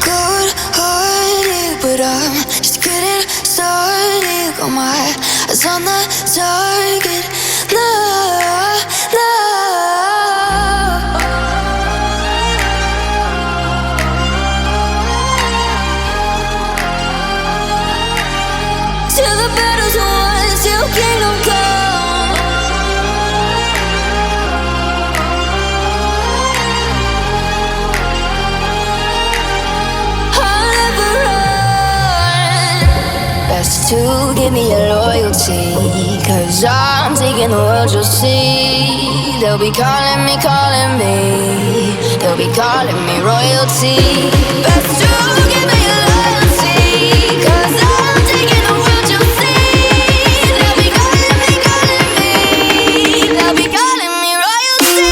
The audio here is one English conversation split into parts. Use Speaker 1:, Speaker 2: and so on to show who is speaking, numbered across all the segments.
Speaker 1: good-hearted, but I'm just getting started. Got my eyes on the target. No, no. Till the battle's won, till kingdom come. I'll never run. Best to give me your loyalty, 'cause I'm taking the world, you'll see. They'll be calling me, they'll be calling me royalty. Best to give me your loyalty, 'cause I'm taking the world, you'll see. They'll be calling me, they'll be calling me royalty.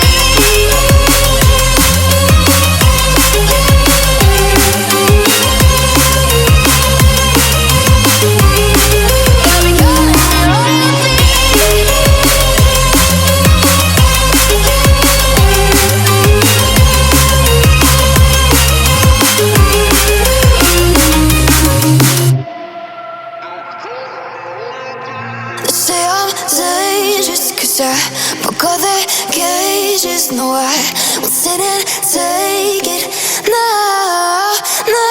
Speaker 1: Say I'm dangerous 'cause I broke all the cages. No, I won't sit and take it. No, no.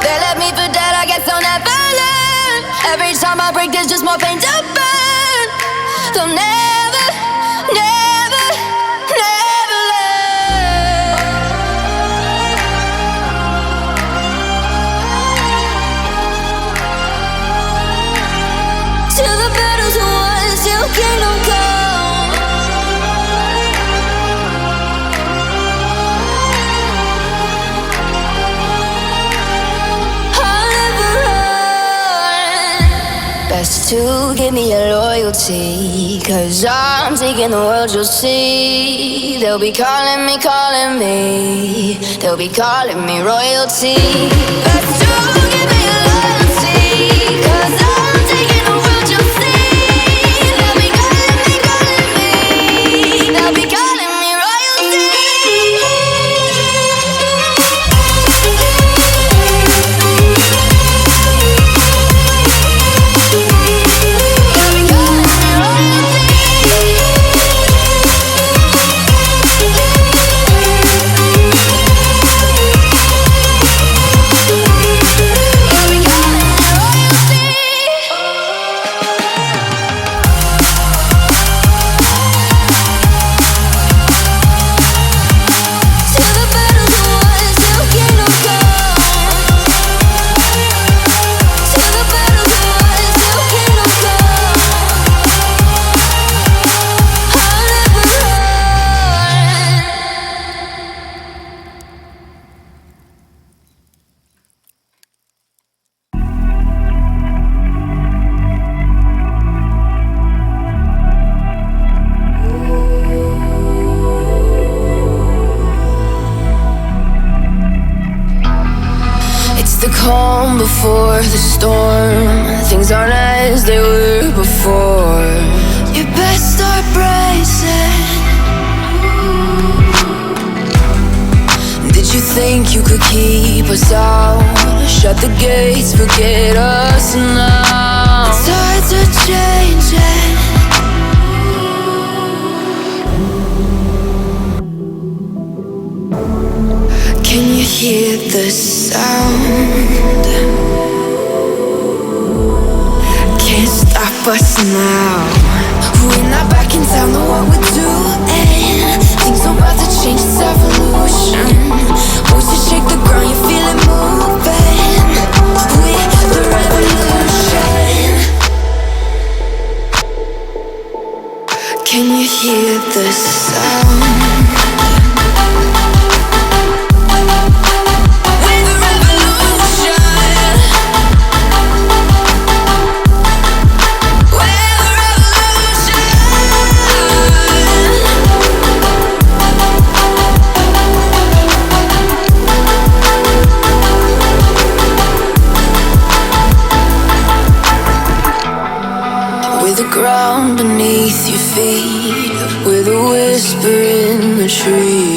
Speaker 1: They left me for dead, I guess I'll never learn. Every time I break, there's just more pain to burn. They'll never, never, never learn. Till the battle's won, till kingdom come. I'll never run. Best to give me your loyalty, 'cause I'm taking the world, you'll see. They'll be calling me, they'll be calling me royalty. Best to give me your loyalty, 'cause I'm taking the world, you'll see. They'll be calling me, they'll be calling me royalty. The calm before the storm. Things aren't as they were before. You best start bracing. Did you think you could keep us out? Shut the gates, forget us now. The tides are changing. Can you hear the sound? Can't stop us now. We're not back in town, know what we're doing. Things are about to change, it's evolution. Voices shake the ground, you feel it moving. We're the revolution. Can you hear the sound? The ground beneath your feet, with a whisper in the trees.